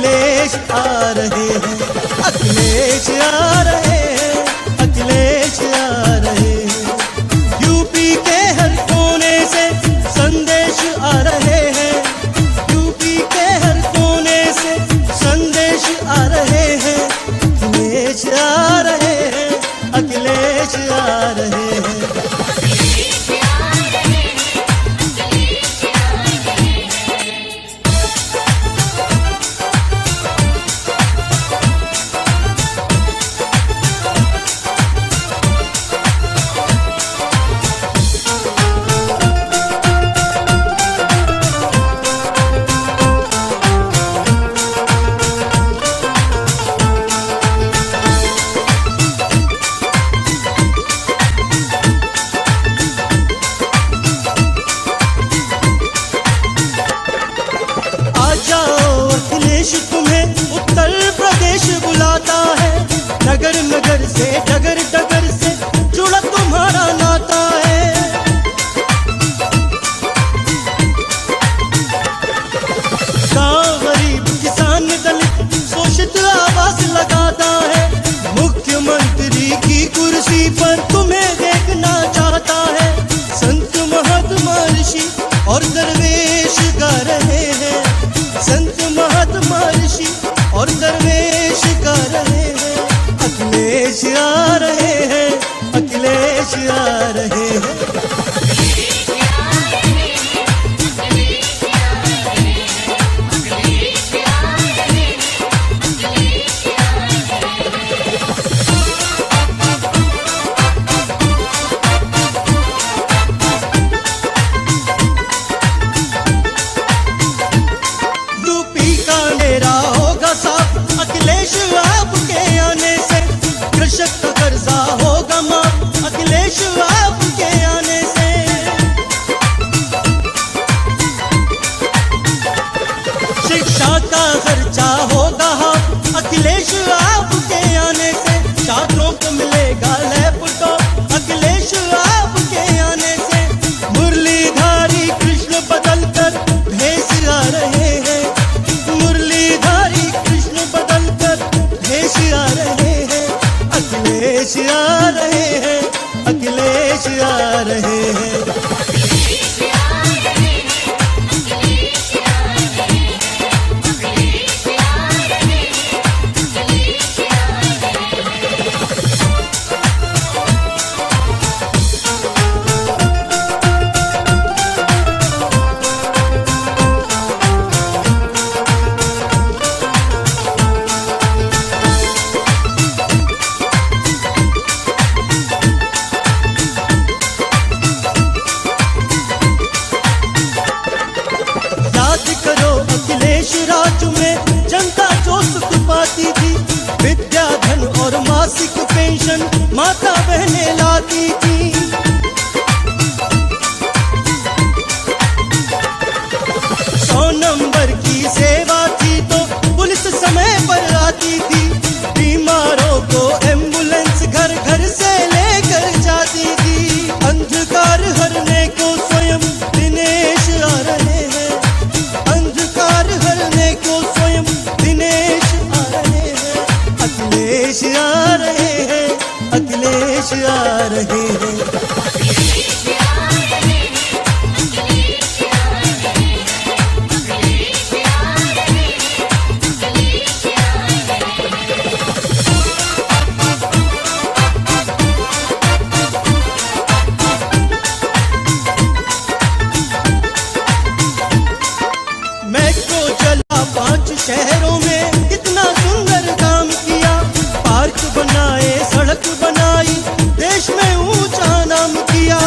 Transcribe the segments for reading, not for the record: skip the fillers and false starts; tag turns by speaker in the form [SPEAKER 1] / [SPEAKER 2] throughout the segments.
[SPEAKER 1] अखिलेश आ रहे हैं, अखिलेश आ रहे हैं, अखिलेश आ रहे हैं। यूपी के हर कोने से संदेश आ रहे हैं, यूपी के हर कोने से संदेश आ रहे हैं। अखिलेश आ रहे हैं, अखिलेश आ रहे हैं। तुम्हें उत्तर प्रदेश बुलाता है, नगर नगर से डगर डगर से जुड़ा तुम्हारा नाता है। गांव गरीब किसान दलित शोषित आवाज लगाता है, मुख्यमंत्री की कुर्सी पर तुम्हें देखना चाहता है। संत महात्मा ऋषि और दरवेश गा रहे हैं, संत महात्मा ऋषि और दरवेश गा रहे हैं। अखिलेश आ रहे हैं, अखिलेश आ रहे हैं। अखिलेश आपके आने से कृषक का कर्जा होगा माफ, अखिलेश आपके आने से। शिक्षा का खर्चा होगा हाफ, अखिलेश आपके आने से। छात्रों को मिलेगा लैपटॉप, अखिलेश आपके आने से। मुरलीधारी कृष्ण बदल कर भेष आ रहे हैं, मुरलीधारी कृष्ण बदल कर भेष आ रहे हैं। अखिलेश आ रहे हैं, अखिलेश आ रहे हैं। अखिलेश राज में जनता जो सुख पाती थी, विद्या धन और मासिक पेंशन माता बहने लाती थी। 100 नंबर की सेवा थी तो पुलिस समय पर आती थी, बीमारों को एम्बुलेंस घर घर से लेकर जाती थी। अंधकार हरने को स्वयं दिनेश आ रहे हैं, अंधकार हरने को स्वयं दिनेश आ रहे हैं। अखिलेश आ रहे हैं, अखिलेश आ रहे हैं। मेट्रो चला 5 शहरों में, कितना सुंदर काम किया। पार्क बनाए, सड़क बनाई, देश में ऊंचा नाम किया।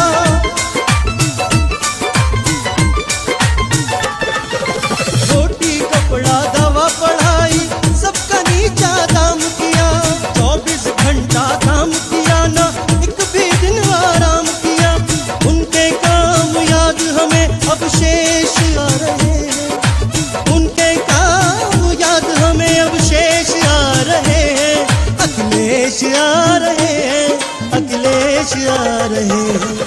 [SPEAKER 1] रोटी कपड़ा दवा पढ़ाई सबका नीचा दाम किया। 24 घंटा काम किया ना एक भी दिन आराम किया। उनके काम याद हमें अब शेष आ रहे हैं, उनके काम याद हमें अब शेष आ रहे हैं। अखिलेश आ रहे हैं, अखिलेश आ रहे हैं।